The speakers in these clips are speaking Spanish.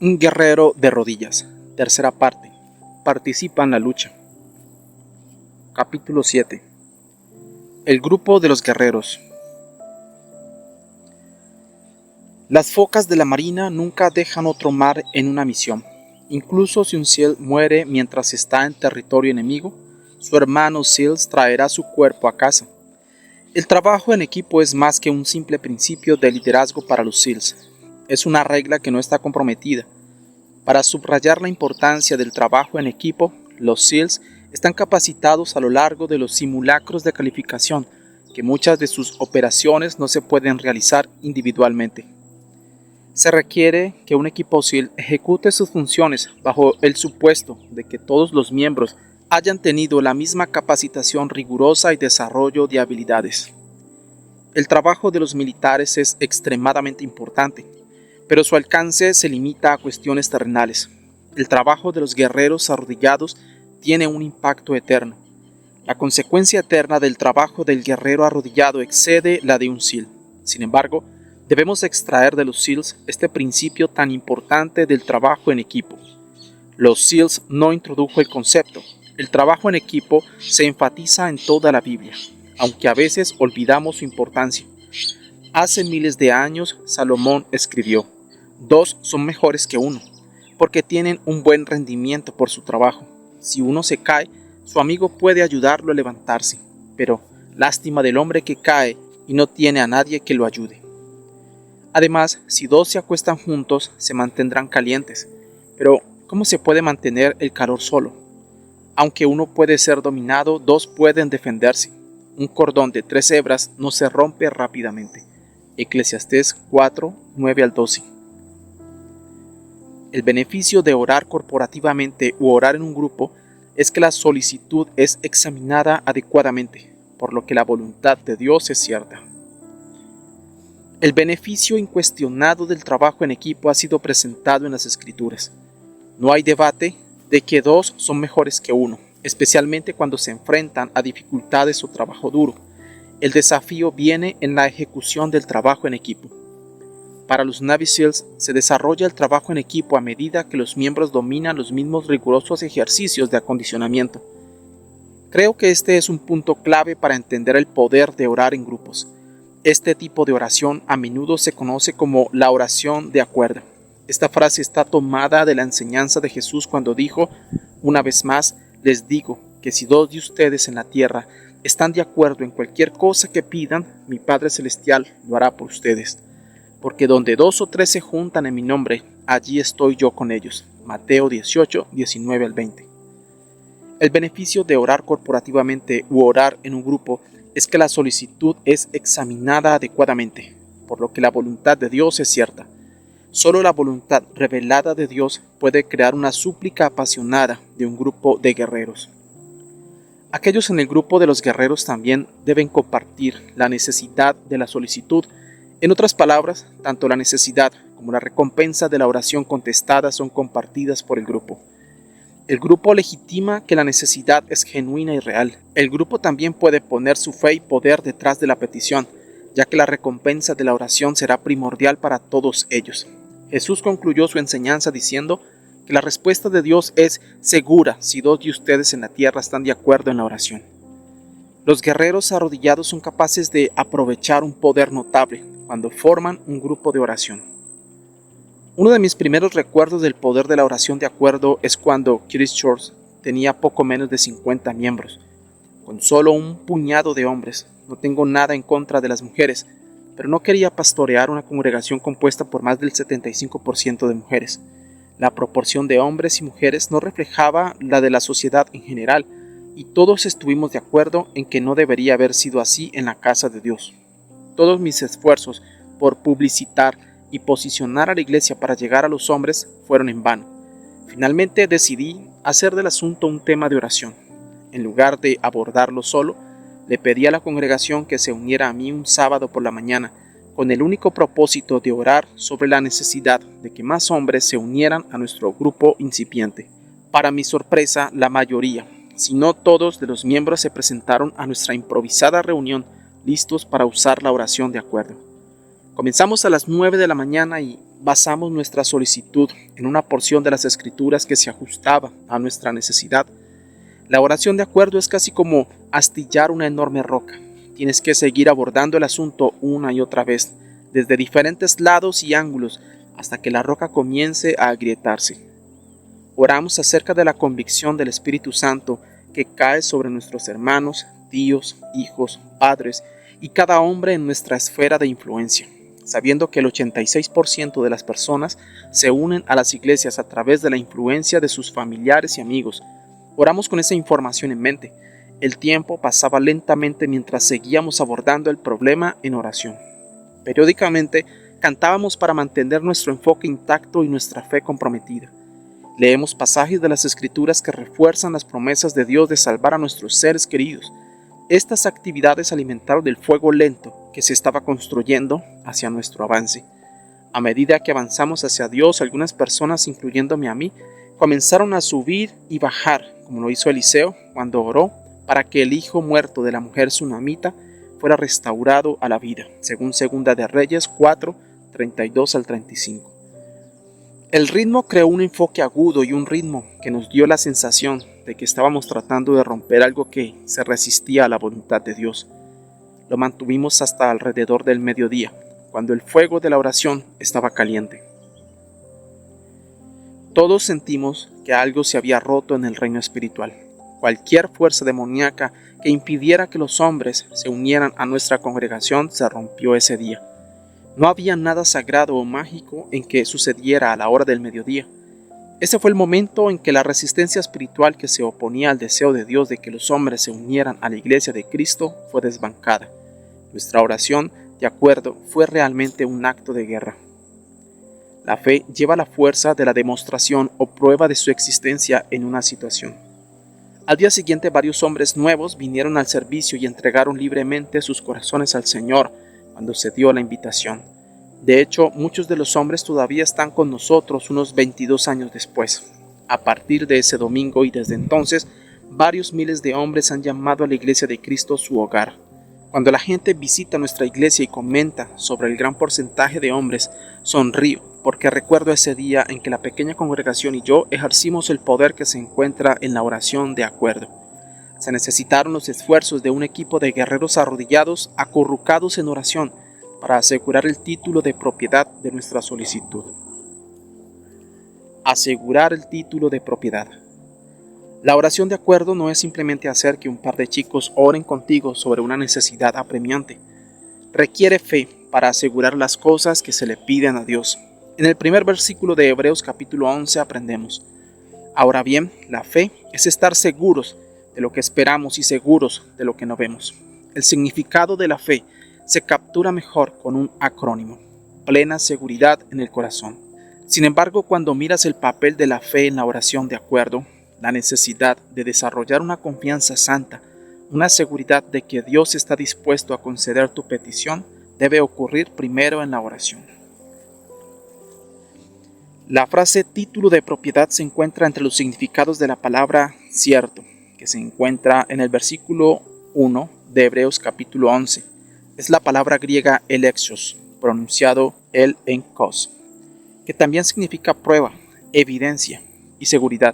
Un guerrero de rodillas. Tercera parte. Participa en la lucha. Capítulo 7. El grupo de los guerreros. Las focas de la marina nunca dejan otro mar en una misión. Incluso si un SEAL muere mientras está en territorio enemigo, su hermano SEAL traerá su cuerpo a casa. El trabajo en equipo es más que un simple principio de liderazgo para los SEALs. Es una regla que no está comprometida. Para subrayar la importancia del trabajo en equipo, los SEALs están capacitados a lo largo de los simulacros de calificación, que muchas de sus operaciones no se pueden realizar individualmente. Se requiere que un equipo SEAL ejecute sus funciones bajo el supuesto de que todos los miembros hayan tenido la misma capacitación rigurosa y desarrollo de habilidades. El trabajo de los militares es extremadamente importante, pero su alcance se limita a cuestiones terrenales. El trabajo de los guerreros arrodillados tiene un impacto eterno. La consecuencia eterna del trabajo del guerrero arrodillado excede la de un SEAL. Sin embargo, debemos extraer de los SEALs este principio tan importante del trabajo en equipo. Los SEALs no introdujo el concepto. El trabajo en equipo se enfatiza en toda la Biblia, aunque a veces olvidamos su importancia. Hace miles de años, Salomón escribió: "Dos son mejores que uno, porque tienen un buen rendimiento por su trabajo. Si uno se cae, su amigo puede ayudarlo a levantarse, pero lástima del hombre que cae y no tiene a nadie que lo ayude". Además, si dos se acuestan juntos, se mantendrán calientes, pero ¿cómo se puede mantener el calor solo? Aunque uno puede ser dominado, dos pueden defenderse. Un cordón de 3 hebras no se rompe rápidamente. Eclesiastés 4, 9 al 12. El beneficio de orar corporativamente u orar en un grupo es que la solicitud es examinada adecuadamente, por lo que la voluntad de Dios es cierta. El beneficio incuestionado del trabajo en equipo ha sido presentado en las Escrituras. No hay debate de que dos son mejores que uno, especialmente cuando se enfrentan a dificultades o trabajo duro. El desafío viene en la ejecución del trabajo en equipo. Para los Navy SEALs se desarrolla el trabajo en equipo a medida que los miembros dominan los mismos rigurosos ejercicios de acondicionamiento. Creo que este es un punto clave para entender el poder de orar en grupos. Este tipo de oración a menudo se conoce como la oración de acuerdo. Esta frase está tomada de la enseñanza de Jesús cuando dijo: "Una vez más les digo que si dos de ustedes en la tierra están de acuerdo en cualquier cosa que pidan, mi Padre Celestial lo hará por ustedes. Porque donde 2 o 3 se juntan en mi nombre, allí estoy yo con ellos". Mateo 18, 19 al 20. El beneficio de orar corporativamente u orar en un grupo es que la solicitud es examinada adecuadamente, por lo que la voluntad de Dios es cierta. Solo la voluntad revelada de Dios puede crear una súplica apasionada de un grupo de guerreros. Aquellos en el grupo de los guerreros también deben compartir la necesidad de la solicitud. En otras palabras, tanto la necesidad como la recompensa de la oración contestada son compartidas por el grupo. El grupo legitima que la necesidad es genuina y real. El grupo también puede poner su fe y poder detrás de la petición, ya que la recompensa de la oración será primordial para todos ellos. Jesús concluyó su enseñanza diciendo que la respuesta de Dios es segura si dos de ustedes en la tierra están de acuerdo en la oración. Los guerreros arrodillados son capaces de aprovechar un poder notable cuando forman un grupo de oración. Uno de mis primeros recuerdos del poder de la oración de acuerdo es cuando Christchurch tenía poco menos de 50 miembros, con solo un puñado de hombres. No tengo nada en contra de las mujeres, pero no quería pastorear una congregación compuesta por más del 75% de mujeres. La proporción de hombres y mujeres no reflejaba la de la sociedad en general, y todos estuvimos de acuerdo en que no debería haber sido así en la casa de Dios. Todos mis esfuerzos por publicitar y posicionar a la iglesia para llegar a los hombres fueron en vano. Finalmente decidí hacer del asunto un tema de oración. En lugar de abordarlo solo, le pedí a la congregación que se uniera a mí un sábado por la mañana, con el único propósito de orar sobre la necesidad de que más hombres se unieran a nuestro grupo incipiente. Para mi sorpresa, la mayoría, si no todos de los miembros se presentaron a nuestra improvisada reunión listos para usar la oración de acuerdo. Comenzamos a las 9 de la mañana y basamos nuestra solicitud en una porción de las Escrituras que se ajustaba a nuestra necesidad. La oración de acuerdo es casi como astillar una enorme roca. Tienes que seguir abordando el asunto una y otra vez, desde diferentes lados y ángulos, hasta que la roca comience a agrietarse. Oramos acerca de la convicción del Espíritu Santo que cae sobre nuestros hermanos, tíos, hijos, padres y cada hombre en nuestra esfera de influencia, sabiendo que el 86% de las personas se unen a las iglesias a través de la influencia de sus familiares y amigos. Oramos con esa información en mente. El tiempo pasaba lentamente mientras seguíamos abordando el problema en oración. Periódicamente cantábamos para mantener nuestro enfoque intacto y nuestra fe comprometida. Leemos pasajes de las Escrituras que refuerzan las promesas de Dios de salvar a nuestros seres queridos. Estas actividades alimentaron el fuego lento que se estaba construyendo hacia nuestro avance. A medida que avanzamos hacia Dios, algunas personas, incluyéndome a mí, comenzaron a subir y bajar, como lo hizo Eliseo cuando oró para que el hijo muerto de la mujer sunamita fuera restaurado a la vida, según 2 de Reyes 4, 32 al 35. El ritmo creó un enfoque agudo y un ritmo que nos dio la sensación de que estábamos tratando de romper algo que se resistía a la voluntad de Dios. Lo mantuvimos hasta alrededor del mediodía, cuando el fuego de la oración estaba caliente. Todos sentimos que algo se había roto en el reino espiritual. Cualquier fuerza demoníaca que impidiera que los hombres se unieran a nuestra congregación se rompió ese día. No había nada sagrado o mágico en que sucediera a la hora del mediodía. Ese fue el momento en que la resistencia espiritual que se oponía al deseo de Dios de que los hombres se unieran a la iglesia de Cristo fue desbancada. Nuestra oración de acuerdo fue realmente un acto de guerra. La fe lleva la fuerza de la demostración o prueba de su existencia en una situación. Al día siguiente, varios hombres nuevos vinieron al servicio y entregaron libremente sus corazones al Señor cuando se dio la invitación. De hecho, muchos de los hombres todavía están con nosotros unos 22 años después. A partir de ese domingo y desde entonces, varios miles de hombres han llamado a la Iglesia de Cristo su hogar. Cuando la gente visita nuestra iglesia y comenta sobre el gran porcentaje de hombres, sonrío porque recuerdo ese día en que la pequeña congregación y yo ejercimos el poder que se encuentra en la oración de acuerdo. Se necesitaron los esfuerzos de un equipo de guerreros arrodillados, acurrucados en oración, para asegurar el título de propiedad de nuestra solicitud. Asegurar el título de propiedad. La oración de acuerdo no es simplemente hacer que un par de chicos oren contigo sobre una necesidad apremiante. Requiere fe para asegurar las cosas que se le piden a Dios. En el primer versículo de Hebreos capítulo 11 aprendemos: ahora bien, la fe es estar seguros de lo que esperamos y seguros de lo que no vemos. El significado de la fe se captura mejor con un acrónimo: plena seguridad en el corazón. Sin embargo, cuando miras el papel de la fe en la oración de acuerdo, la necesidad de desarrollar una confianza santa, una seguridad de que Dios está dispuesto a conceder tu petición, debe ocurrir primero en la oración. La frase título de propiedad se encuentra entre los significados de la palabra cierto, que se encuentra en el versículo 1 de Hebreos capítulo 11. Es la palabra griega elexios, pronunciado el enkos, que también significa prueba, evidencia y seguridad.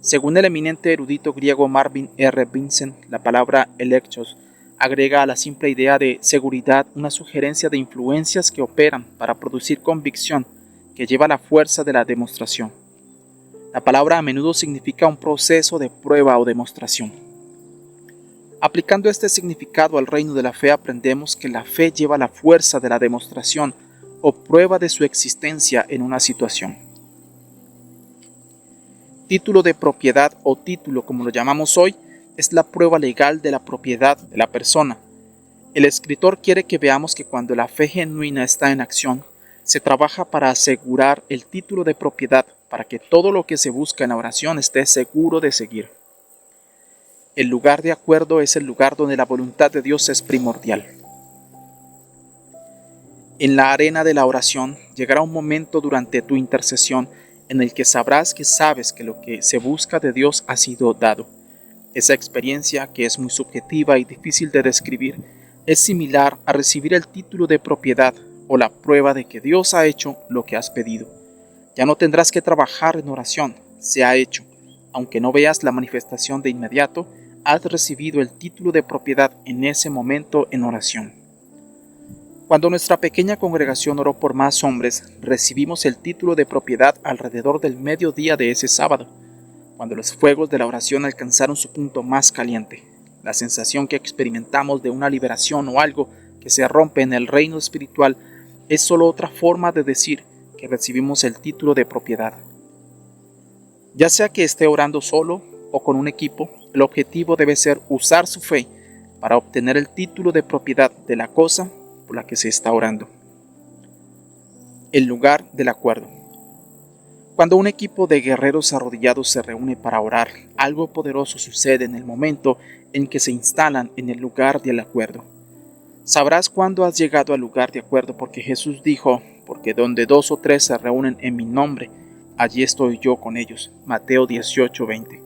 Según el eminente erudito griego Marvin R. Vincent, la palabra elexios agrega a la simple idea de seguridad una sugerencia de influencias que operan para producir convicción que lleva la fuerza de la demostración. La palabra a menudo significa un proceso de prueba o demostración. Aplicando este significado al reino de la fe, aprendemos que la fe lleva la fuerza de la demostración o prueba de su existencia en una situación. Título de propiedad o título, como lo llamamos hoy, es la prueba legal de la propiedad de la persona. El escritor quiere que veamos que cuando la fe genuina está en acción, se trabaja para asegurar el título de propiedad para que todo lo que se busca en la oración esté seguro de seguir. El lugar de acuerdo es el lugar donde la voluntad de Dios es primordial. En la arena de la oración llegará un momento durante tu intercesión en el que sabrás que sabes que lo que se busca de Dios ha sido dado. Esa experiencia, que es muy subjetiva y difícil de describir, es similar a recibir el título de propiedad o la prueba de que Dios ha hecho lo que has pedido. Ya no tendrás que trabajar en oración, se ha hecho. Aunque no veas la manifestación de inmediato, has recibido el título de propiedad en ese momento en oración. Cuando nuestra pequeña congregación oró por más hombres, recibimos el título de propiedad alrededor del mediodía de ese sábado, cuando los fuegos de la oración alcanzaron su punto más caliente. La sensación que experimentamos de una liberación o algo que se rompe en el reino espiritual es solo otra forma de decir que recibimos el título de propiedad. Ya sea que esté orando solo o con un equipo, el objetivo debe ser usar su fe para obtener el título de propiedad de la cosa por la que se está orando. El lugar del acuerdo. Cuando un equipo de guerreros arrodillados se reúne para orar, algo poderoso sucede en el momento en que se instalan en el lugar del acuerdo. Sabrás cuándo has llegado al lugar de acuerdo porque Jesús dijo, porque donde 2 o 3 se reúnen en mi nombre, allí estoy yo con ellos. Mateo 18:20.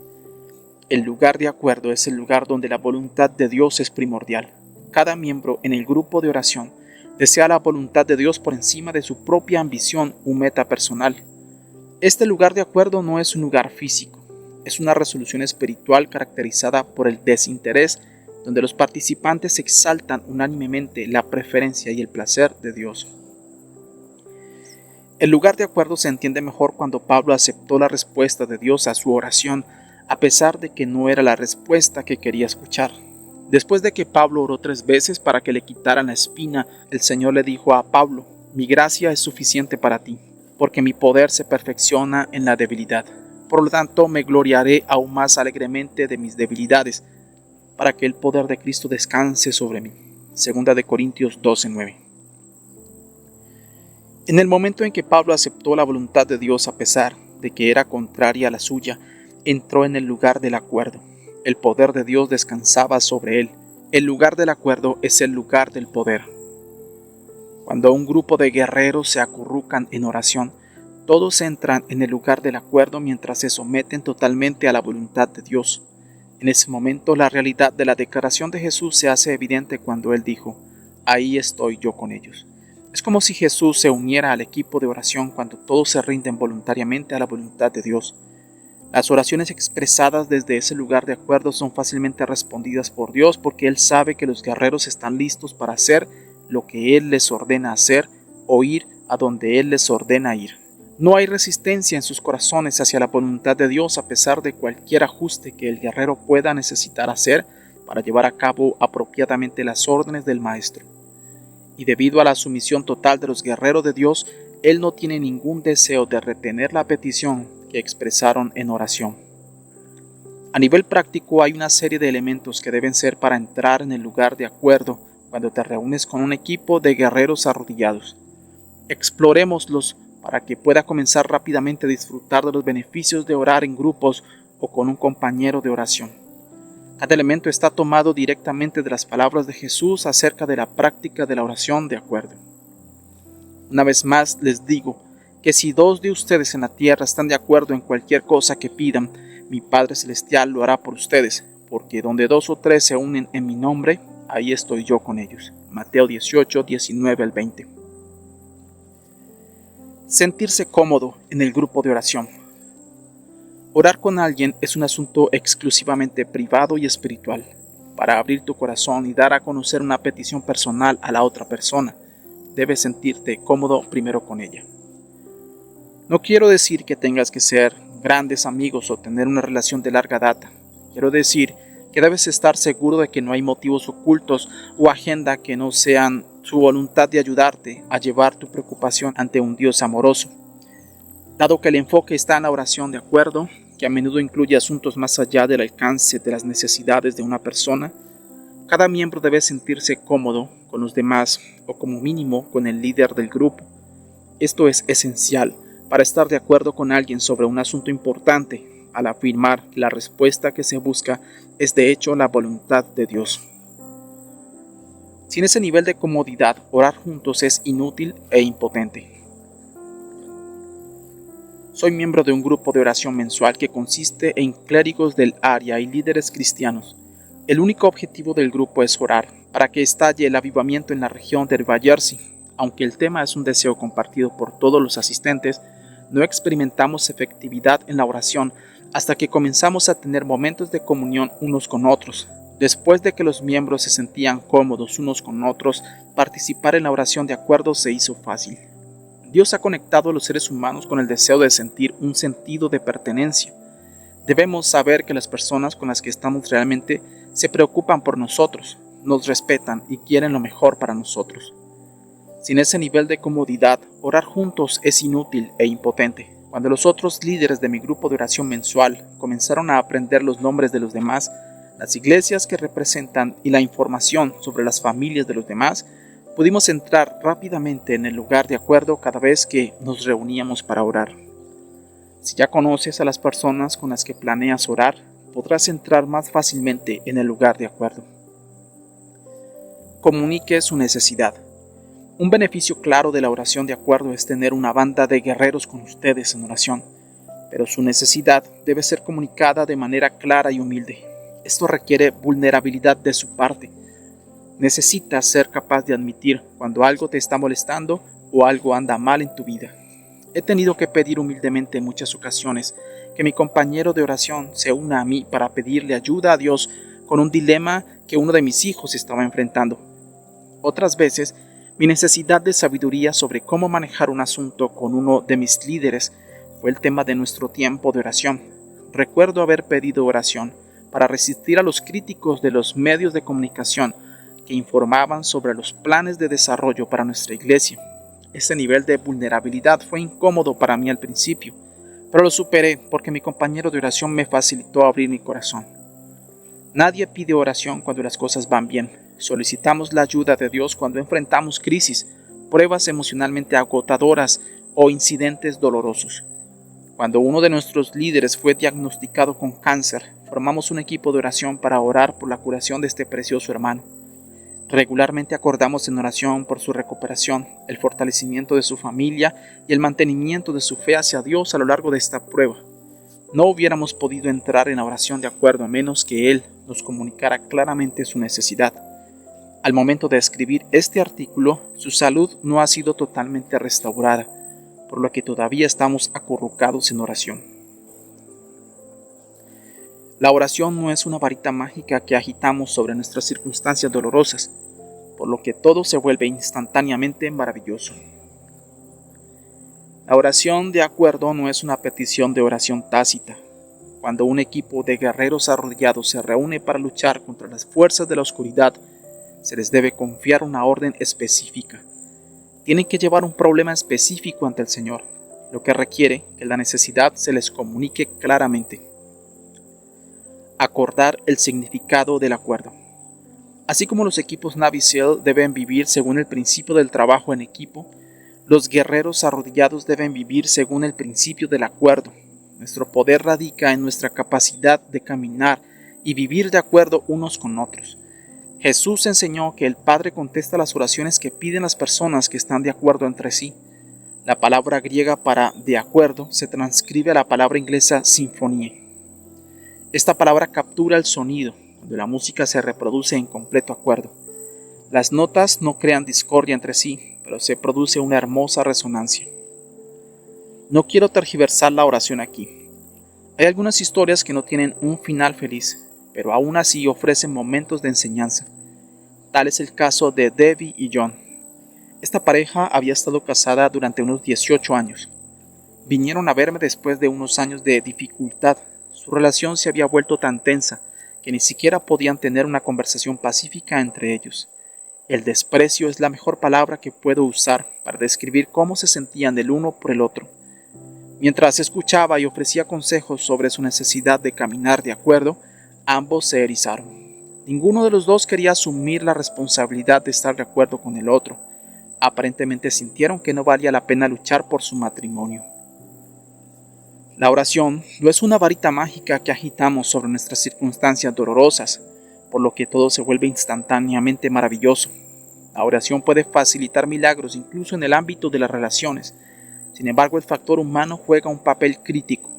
El lugar de acuerdo es el lugar donde la voluntad de Dios es primordial. Cada miembro en el grupo de oración desea la voluntad de Dios por encima de su propia ambición o meta personal. Este lugar de acuerdo no es un lugar físico, es una resolución espiritual caracterizada por el desinterés, donde los participantes exaltan unánimemente la preferencia y el placer de Dios. El lugar de acuerdo se entiende mejor cuando Pablo aceptó la respuesta de Dios a su oración, a pesar de que no era la respuesta que quería escuchar. Después de que Pablo oró 3 veces para que le quitaran la espina, el Señor le dijo a Pablo, mi gracia es suficiente para ti, porque mi poder se perfecciona en la debilidad. Por lo tanto, me gloriaré aún más alegremente de mis debilidades, para que el poder de Cristo descanse sobre mí. 2 Corintios 12:9. En el momento en que Pablo aceptó la voluntad de Dios a pesar de que era contraria a la suya, entró en el lugar del acuerdo. El poder de Dios descansaba sobre él. El lugar del acuerdo es el lugar del poder. Cuando un grupo de guerreros se acurrucan en oración, todos entran en el lugar del acuerdo mientras se someten totalmente a la voluntad de Dios. En ese momento, la realidad de la declaración de Jesús se hace evidente cuando Él dijo, ahí estoy yo con ellos. Es como si Jesús se uniera al equipo de oración cuando todos se rinden voluntariamente a la voluntad de Dios. Las oraciones expresadas desde ese lugar de acuerdo son fácilmente respondidas por Dios porque Él sabe que los guerreros están listos para hacer lo que Él les ordena hacer o ir a donde Él les ordena ir. No hay resistencia en sus corazones hacia la voluntad de Dios a pesar de cualquier ajuste que el guerrero pueda necesitar hacer para llevar a cabo apropiadamente las órdenes del Maestro. Y debido a la sumisión total de los guerreros de Dios, Él no tiene ningún deseo de retener la petición que expresaron en oración. A nivel práctico hay una serie de elementos que deben ser para entrar en el lugar de acuerdo cuando te reúnes con un equipo de guerreros arrodillados. Explorémoslos para que pueda comenzar rápidamente a disfrutar de los beneficios de orar en grupos o con un compañero de oración. Cada elemento está tomado directamente de las palabras de Jesús acerca de la práctica de la oración de acuerdo. Una vez más les digo que si 2 de ustedes en la tierra están de acuerdo en cualquier cosa que pidan, mi Padre Celestial lo hará por ustedes, porque donde 2 o 3 se unen en mi nombre, ahí estoy yo con ellos. Mateo 18, 19 al 20. Sentirse cómodo en el grupo de oración. Orar con alguien es un asunto exclusivamente privado y espiritual. Para abrir tu corazón y dar a conocer una petición personal a la otra persona, debes sentirte cómodo primero con ella. No quiero decir que tengas que ser grandes amigos o tener una relación de larga data. Quiero decir que debes estar seguro de que no hay motivos ocultos o agenda que no sean su voluntad de ayudarte a llevar tu preocupación ante un Dios amoroso. Dado que el enfoque está en la oración de acuerdo, que a menudo incluye asuntos más allá del alcance de las necesidades de una persona, cada miembro debe sentirse cómodo con los demás o como mínimo con el líder del grupo. Esto es esencial para estar de acuerdo con alguien sobre un asunto importante, al afirmar que la respuesta que se busca es de hecho la voluntad de Dios. Sin ese nivel de comodidad, orar juntos es inútil e impotente. Soy miembro de un grupo de oración mensual que consiste en clérigos del área y líderes cristianos. El único objetivo del grupo es orar para que estalle el avivamiento en la región de Nueva Jersey. Aunque el tema es un deseo compartido por todos los asistentes, no experimentamos efectividad en la oración hasta que comenzamos a tener momentos de comunión unos con otros. Después de que los miembros se sentían cómodos unos con otros, participar en la oración de acuerdo se hizo fácil. Dios ha conectado a los seres humanos con el deseo de sentir un sentido de pertenencia. Debemos saber que las personas con las que estamos realmente se preocupan por nosotros, nos respetan y quieren lo mejor para nosotros. Sin ese nivel de comodidad, orar juntos es inútil e impotente. Cuando los otros líderes de mi grupo de oración mensual comenzaron a aprender los nombres de los demás, las iglesias que representan y la información sobre las familias de los demás, pudimos entrar rápidamente en el lugar de acuerdo cada vez que nos reuníamos para orar. Si ya conoces a las personas con las que planeas orar, podrás entrar más fácilmente en el lugar de acuerdo. Comunique su necesidad. Un beneficio claro de la oración de acuerdo es tener una banda de guerreros con ustedes en oración, pero su necesidad debe ser comunicada de manera clara y humilde. Esto requiere vulnerabilidad de su parte. Necesitas ser capaz de admitir cuando algo te está molestando o algo anda mal en tu vida. He tenido que pedir humildemente en muchas ocasiones que mi compañero de oración se una a mí para pedirle ayuda a Dios con un dilema que uno de mis hijos estaba enfrentando. Otras veces, mi necesidad de sabiduría sobre cómo manejar un asunto con uno de mis líderes fue el tema de nuestro tiempo de oración. Recuerdo haber pedido oración para resistir a los críticos de los medios de comunicación que informaban sobre los planes de desarrollo para nuestra iglesia. Ese nivel de vulnerabilidad fue incómodo para mí al principio, pero lo superé porque mi compañero de oración me facilitó abrir mi corazón. Nadie pide oración cuando las cosas van bien. Solicitamos la ayuda de Dios cuando enfrentamos crisis, pruebas emocionalmente agotadoras o incidentes dolorosos. Cuando uno de nuestros líderes fue diagnosticado con cáncer, formamos un equipo de oración para orar por la curación de este precioso hermano. Regularmente acordamos en oración por su recuperación, el fortalecimiento de su familia y el mantenimiento de su fe hacia Dios a lo largo de esta prueba. No hubiéramos podido entrar en la oración de acuerdo a menos que Él nos comunicara claramente su necesidad. Al momento de escribir este artículo, su salud no ha sido totalmente restaurada, por lo que todavía estamos acurrucados en oración. La oración no es una varita mágica que agitamos sobre nuestras circunstancias dolorosas, por lo que todo se vuelve instantáneamente maravilloso. La oración de acuerdo no es una petición de oración tácita. Cuando un equipo de guerreros arrodillados se reúne para luchar contra las fuerzas de la oscuridad, se les debe confiar una orden específica. Tienen que llevar un problema específico ante el Señor, lo que requiere que la necesidad se les comunique claramente. Acordar el significado del acuerdo. Así como los equipos Navy SEAL deben vivir según el principio del trabajo en equipo, los guerreros arrodillados deben vivir según el principio del acuerdo. Nuestro poder radica en nuestra capacidad de caminar y vivir de acuerdo unos con otros. Jesús enseñó que el Padre contesta las oraciones que piden las personas que están de acuerdo entre sí. La palabra griega para de acuerdo se transcribe a la palabra inglesa sinfonía. Esta palabra captura el sonido, cuando la música se reproduce en completo acuerdo. Las notas no crean discordia entre sí, pero se produce una hermosa resonancia. No quiero tergiversar la oración aquí. Hay algunas historias que no tienen un final feliz, pero aún así ofrecen momentos de enseñanza. Tal es el caso de Debbie y John. Esta pareja había estado casada durante unos 18 años. Vinieron a verme después de unos años de dificultad. Su relación se había vuelto tan tensa que ni siquiera podían tener una conversación pacífica entre ellos. El desprecio es la mejor palabra que puedo usar para describir cómo se sentían el uno por el otro. Mientras escuchaba y ofrecía consejos sobre su necesidad de caminar de acuerdo, ambos se erizaron. Ninguno de los dos quería asumir la responsabilidad de estar de acuerdo con el otro. Aparentemente sintieron que no valía la pena luchar por su matrimonio. La oración no es una varita mágica que agitamos sobre nuestras circunstancias dolorosas, por lo que todo se vuelve instantáneamente maravilloso. La oración puede facilitar milagros incluso en el ámbito de las relaciones. Sin embargo, el factor humano juega un papel crítico.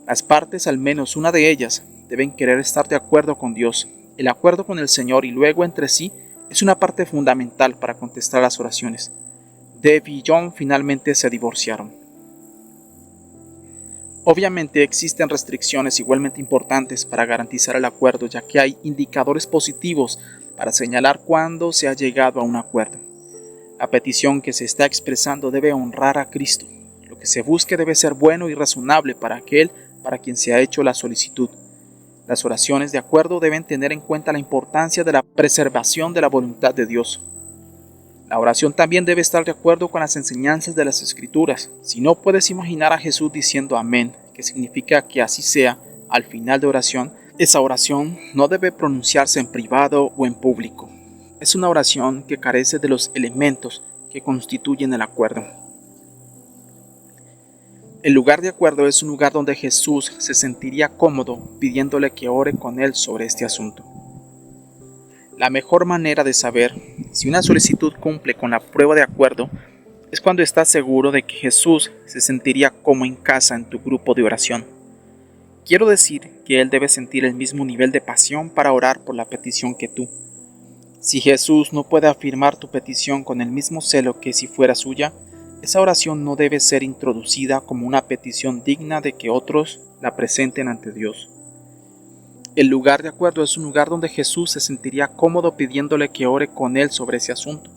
Las partes, al menos una de ellas, deben querer estar de acuerdo con Dios. El acuerdo con el Señor y luego entre sí es una parte fundamental para contestar las oraciones. Debbie y John finalmente se divorciaron. Obviamente existen restricciones igualmente importantes para garantizar el acuerdo, ya que hay indicadores positivos para señalar cuándo se ha llegado a un acuerdo. La petición que se está expresando debe honrar a Cristo. Lo que se busque debe ser bueno y razonable para aquel para quien se ha hecho la solicitud. Las oraciones de acuerdo deben tener en cuenta la importancia de la preservación de la voluntad de Dios. La oración también debe estar de acuerdo con las enseñanzas de las Escrituras. Si no puedes imaginar a Jesús diciendo amén, que significa que así sea, al final de oración, esa oración no debe pronunciarse en privado o en público. Es una oración que carece de los elementos que constituyen el acuerdo. El lugar de acuerdo es un lugar donde Jesús se sentiría cómodo pidiéndole que ore con él sobre este asunto. La mejor manera de saber si una solicitud cumple con la prueba de acuerdo es cuando estás seguro de que Jesús se sentiría como en casa en tu grupo de oración. Quiero decir que Él debe sentir el mismo nivel de pasión para orar por la petición que tú. Si Jesús no puede afirmar tu petición con el mismo celo que si fuera suya, esa oración no debe ser introducida como una petición digna de que otros la presenten ante Dios. El lugar de acuerdo es un lugar donde Jesús se sentiría cómodo pidiéndole que ore con él sobre ese asunto.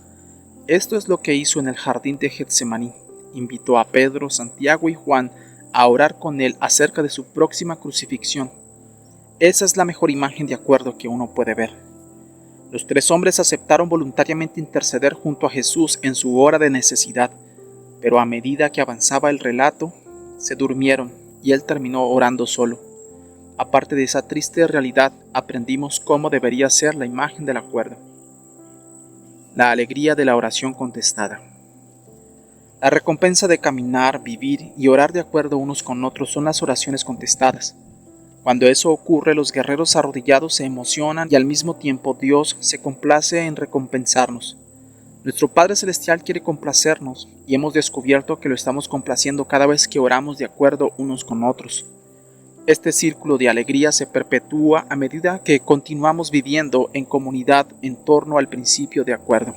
Esto es lo que hizo en el jardín de Getsemaní. Invitó a Pedro, Santiago y Juan a orar con él acerca de su próxima crucifixión. Esa es la mejor imagen de acuerdo que uno puede ver. Los tres hombres aceptaron voluntariamente interceder junto a Jesús en su hora de necesidad, pero a medida que avanzaba el relato, se durmieron y él terminó orando solo. Aparte de esa triste realidad, aprendimos cómo debería ser la imagen del acuerdo. La alegría de la oración contestada. La recompensa de caminar, vivir y orar de acuerdo unos con otros son las oraciones contestadas. Cuando eso ocurre, los guerreros arrodillados se emocionan y al mismo tiempo Dios se complace en recompensarnos. Nuestro Padre Celestial quiere complacernos y hemos descubierto que lo estamos complaciendo cada vez que oramos de acuerdo unos con otros. Este círculo de alegría se perpetúa a medida que continuamos viviendo en comunidad en torno al principio de acuerdo.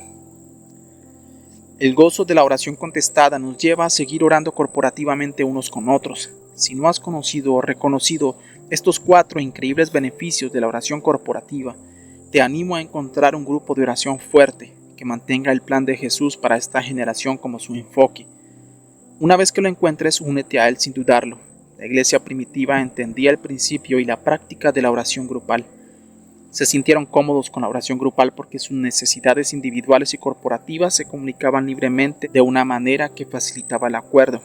El gozo de la oración contestada nos lleva a seguir orando corporativamente unos con otros. Si no has conocido o reconocido estos 4 increíbles beneficios de la oración corporativa, te animo a encontrar un grupo de oración fuerte que mantenga el plan de Jesús para esta generación como su enfoque. Una vez que lo encuentres, únete a él sin dudarlo. La iglesia primitiva entendía el principio y la práctica de la oración grupal. Se sintieron cómodos con la oración grupal porque sus necesidades individuales y corporativas se comunicaban libremente de una manera que facilitaba el acuerdo.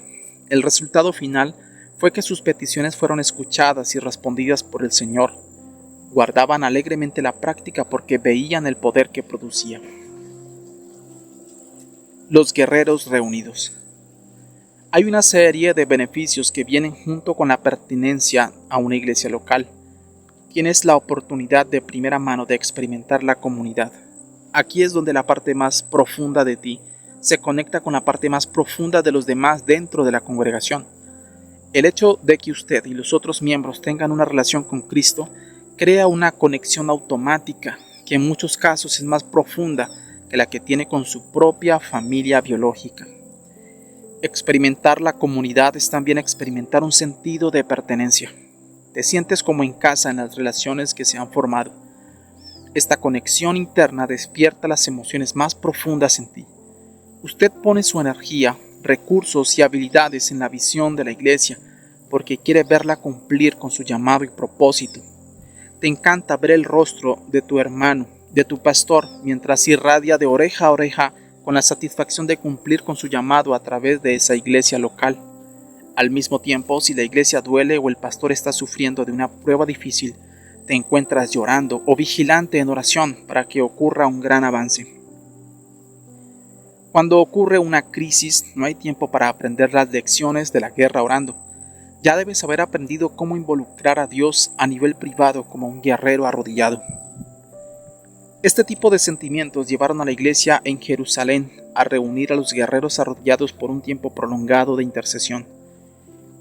El resultado final fue que sus peticiones fueron escuchadas y respondidas por el Señor. Guardaban alegremente la práctica porque veían el poder que producía. Los guerreros reunidos. Hay una serie de beneficios que vienen junto con la pertenencia a una iglesia local. Tienes la oportunidad de primera mano de experimentar la comunidad. Aquí es donde la parte más profunda de ti se conecta con la parte más profunda de los demás dentro de la congregación. El hecho de que usted y los otros miembros tengan una relación con Cristo crea una conexión automática que en muchos casos es más profunda que la que tiene con su propia familia biológica. Experimentar la comunidad es también experimentar un sentido de pertenencia. Te sientes como en casa en las relaciones que se han formado. Esta conexión interna despierta las emociones más profundas en ti. Usted pone su energía, recursos y habilidades en la visión de la iglesia porque quiere verla cumplir con su llamado y propósito. Te encanta ver el rostro de tu hermano, de tu pastor, mientras irradia de oreja a oreja con la satisfacción de cumplir con su llamado a través de esa iglesia local. Al mismo tiempo, si la iglesia duele o el pastor está sufriendo de una prueba difícil, te encuentras llorando o vigilante en oración para que ocurra un gran avance. Cuando ocurre una crisis, no hay tiempo para aprender las lecciones de la guerra orando. Ya debes haber aprendido cómo involucrar a Dios a nivel privado como un guerrero arrodillado. Este tipo de sentimientos llevaron a la iglesia en Jerusalén a reunir a los guerreros arrodillados por un tiempo prolongado de intercesión.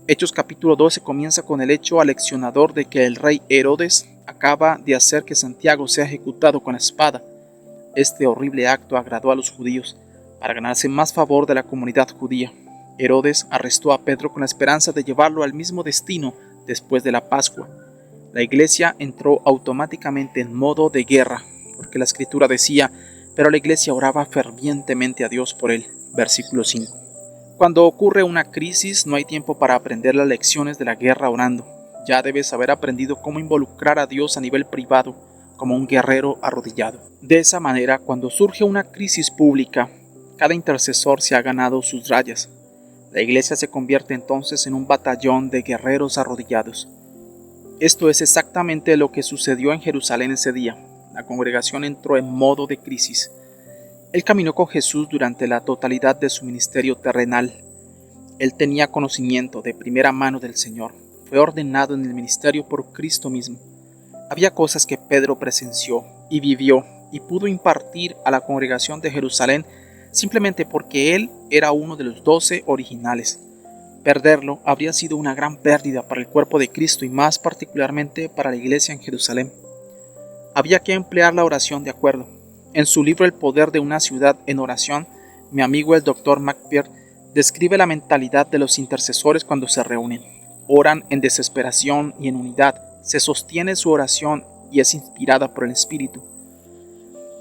Hechos capítulo 12 comienza con el hecho aleccionador de que el rey Herodes acaba de hacer que Santiago sea ejecutado con la espada. Este horrible acto agradó a los judíos. Para ganarse más favor de la comunidad judía, Herodes arrestó a Pedro con la esperanza de llevarlo al mismo destino después de la Pascua. La iglesia entró automáticamente en modo de guerra, porque la escritura decía: pero la iglesia oraba fervientemente a Dios por él. Versículo 5. Cuando ocurre una crisis, no hay tiempo para aprender las lecciones de la guerra orando. Ya debes haber aprendido cómo involucrar a Dios a nivel privado, como un guerrero arrodillado. De esa manera, cuando surge una crisis pública, cada intercesor se ha ganado sus rayas. La iglesia se convierte entonces en un batallón de guerreros arrodillados. Esto es exactamente lo que sucedió en Jerusalén ese día. La congregación entró en modo de crisis. Él caminó con Jesús durante la totalidad de su ministerio terrenal. Él tenía conocimiento de primera mano del Señor. Fue ordenado en el ministerio por Cristo mismo. Había cosas que Pedro presenció y vivió y pudo impartir a la congregación de Jerusalén simplemente porque él era uno de los 12 originales. Perderlo habría sido una gran pérdida para el cuerpo de Cristo y más particularmente para la iglesia en Jerusalén. Había que emplear la oración de acuerdo. En su libro El poder de una ciudad en oración, mi amigo el Dr. McPeer describe la mentalidad de los intercesores cuando se reúnen. Oran en desesperación y en unidad. Se sostiene su oración y es inspirada por el Espíritu.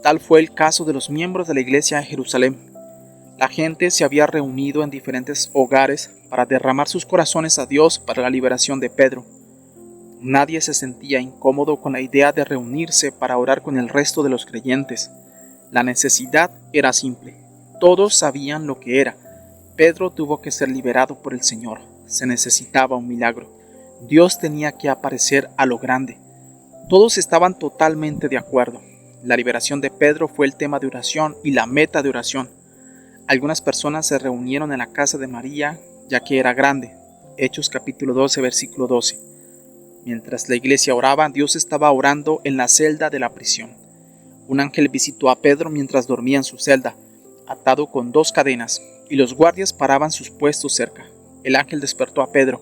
Tal fue el caso de los miembros de la iglesia en Jerusalén. La gente se había reunido en diferentes hogares para derramar sus corazones a Dios para la liberación de Pedro. Nadie se sentía incómodo con la idea de reunirse para orar con el resto de los creyentes. La necesidad era simple. Todos sabían lo que era. Pedro tuvo que ser liberado por el Señor. Se necesitaba un milagro. Dios tenía que aparecer a lo grande. Todos estaban totalmente de acuerdo. La liberación de Pedro fue el tema de oración y la meta de oración. Algunas personas se reunieron en la casa de María, ya que era grande. Hechos capítulo 12, versículo 12. Mientras la iglesia oraba, Dios estaba orando en la celda de la prisión. Un ángel visitó a Pedro mientras dormía en su celda, atado con 2 cadenas, y los guardias paraban sus puestos cerca. El ángel despertó a Pedro,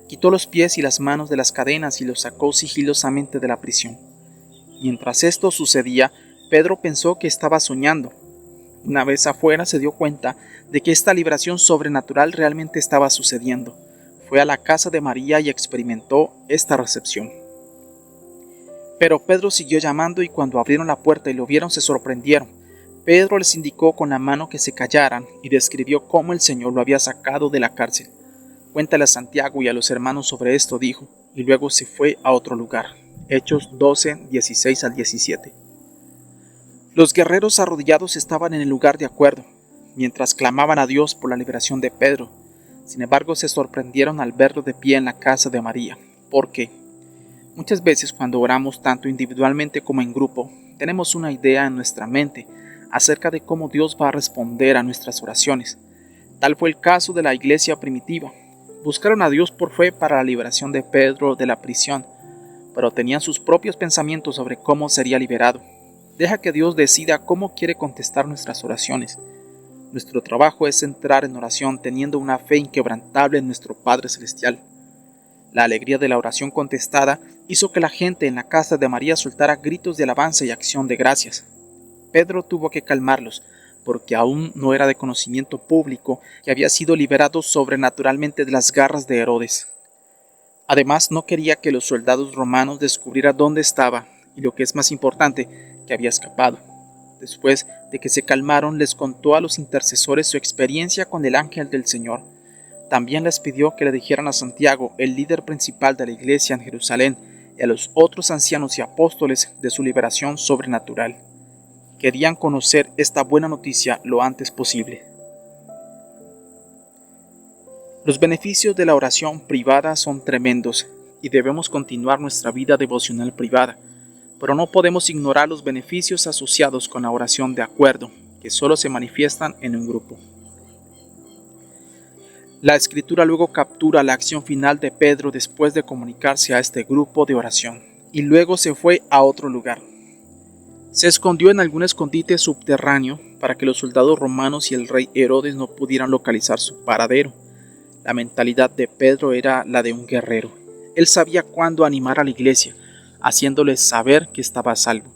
quitó los pies y las manos de las cadenas y los sacó sigilosamente de la prisión. Mientras esto sucedía, Pedro pensó que estaba soñando. Una vez afuera se dio cuenta de que esta liberación sobrenatural realmente estaba sucediendo. Fue a la casa de María y experimentó esta recepción. Pero Pedro siguió llamando y cuando abrieron la puerta y lo vieron se sorprendieron. Pedro les indicó con la mano que se callaran y describió cómo el Señor lo había sacado de la cárcel. Cuéntale a Santiago y a los hermanos sobre esto, dijo, y luego se fue a otro lugar. Hechos 12, 16 al 17. Los guerreros arrodillados estaban en el lugar de acuerdo, mientras clamaban a Dios por la liberación de Pedro. Sin embargo, se sorprendieron al verlo de pie en la casa de María. ¿Por qué? Muchas veces cuando oramos tanto individualmente como en grupo, tenemos una idea en nuestra mente acerca de cómo Dios va a responder a nuestras oraciones. Tal fue el caso de la iglesia primitiva. Buscaron a Dios por fe para la liberación de Pedro de la prisión, pero tenían sus propios pensamientos sobre cómo sería liberado. Deja que Dios decida cómo quiere contestar nuestras oraciones. Nuestro trabajo es entrar en oración teniendo una fe inquebrantable en nuestro Padre Celestial. La alegría de la oración contestada hizo que la gente en la casa de María soltara gritos de alabanza y acción de gracias. Pedro tuvo que calmarlos, porque aún no era de conocimiento público que había sido liberado sobrenaturalmente de las garras de Herodes. Además, no quería que los soldados romanos descubrieran dónde estaba y, lo que es más importante, que había escapado. Después de que se calmaron, les contó a los intercesores su experiencia con el ángel del Señor. También les pidió que le dijeran a Santiago, el líder principal de la iglesia en Jerusalén, y a los otros ancianos y apóstoles de su liberación sobrenatural. Querían conocer esta buena noticia lo antes posible. Los beneficios de la oración privada son tremendos y debemos continuar nuestra vida devocional privada, pero no podemos ignorar los beneficios asociados con la oración de acuerdo, que solo se manifiestan en un grupo. La Escritura luego captura la acción final de Pedro después de comunicarse a este grupo de oración, y luego se fue a otro lugar. Se escondió en algún escondite subterráneo para que los soldados romanos y el rey Herodes no pudieran localizar su paradero. La mentalidad de Pedro era la de un guerrero. Él sabía cuándo animar a la iglesia, haciéndoles saber que estaba a salvo.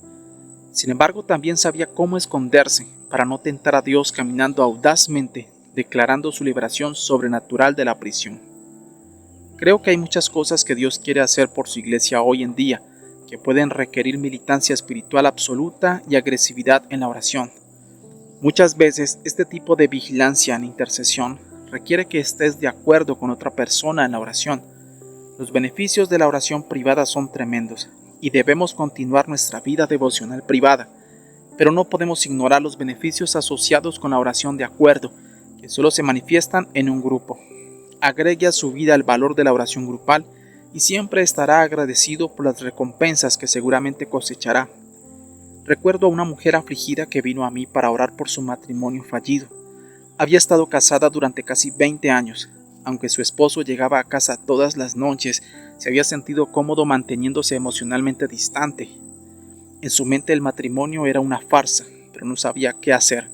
Sin embargo, también sabía cómo esconderse para no tentar a Dios caminando audazmente, declarando su liberación sobrenatural de la prisión. Creo que hay muchas cosas que Dios quiere hacer por su iglesia hoy en día, que pueden requerir militancia espiritual absoluta y agresividad en la oración. Muchas veces este tipo de vigilancia en intercesión requiere que estés de acuerdo con otra persona en la oración. Los beneficios de la oración privada son tremendos y debemos continuar nuestra vida devocional privada, pero no podemos ignorar los beneficios asociados con la oración de acuerdo, que solo se manifiestan en un grupo. Agregue a su vida el valor de la oración grupal y siempre estará agradecido por las recompensas que seguramente cosechará. Recuerdo a una mujer afligida que vino a mí para orar por su matrimonio fallido. Había estado casada durante casi 20 años. Aunque su esposo llegaba a casa todas las noches, se había sentido cómodo manteniéndose emocionalmente distante. En su mente el matrimonio era una farsa, pero no sabía qué hacer.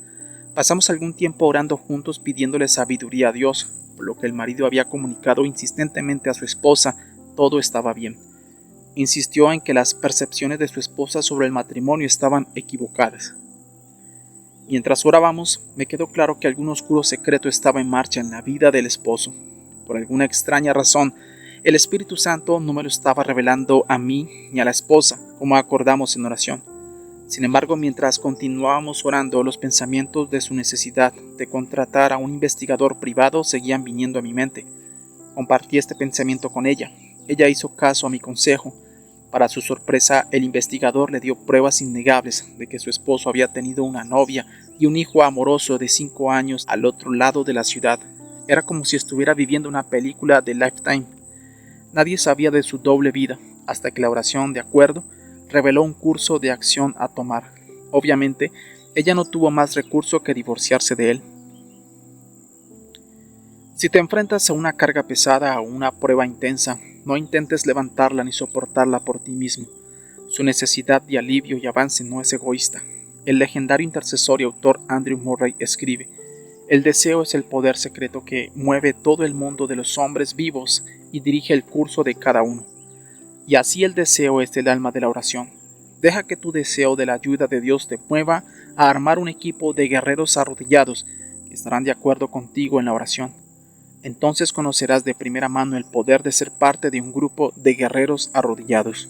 Pasamos algún tiempo orando juntos pidiéndole sabiduría a Dios, por lo que el marido había comunicado insistentemente a su esposa todo estaba bien. Insistió en que las percepciones de su esposa sobre el matrimonio estaban equivocadas. Mientras orábamos, me quedó claro que algún oscuro secreto estaba en marcha en la vida del esposo. Por alguna extraña razón, el Espíritu Santo no me lo estaba revelando a mí ni a la esposa, como acordamos en oración. Sin embargo, mientras continuábamos orando, los pensamientos de su necesidad de contratar a un investigador privado seguían viniendo a mi mente. Compartí este pensamiento con ella. Ella hizo caso a mi consejo. Para su sorpresa, el investigador le dio pruebas innegables de que su esposo había tenido una novia y un hijo amoroso de 5 años al otro lado de la ciudad. Era como si estuviera viviendo una película de Lifetime. Nadie sabía de su doble vida, hasta que la oración de acuerdo reveló un curso de acción a tomar. Obviamente, ella no tuvo más recurso que divorciarse de él. Si te enfrentas a una carga pesada o una prueba intensa, no intentes levantarla ni soportarla por ti mismo. Su necesidad de alivio y avance no es egoísta. El legendario intercesor y autor Andrew Murray escribe: el deseo es el poder secreto que mueve todo el mundo de los hombres vivos y dirige el curso de cada uno. Y así el deseo es el alma de la oración. Deja que tu deseo de la ayuda de Dios te mueva a armar un equipo de guerreros arrodillados que estarán de acuerdo contigo en la oración. Entonces conocerás de primera mano el poder de ser parte de un grupo de guerreros arrodillados.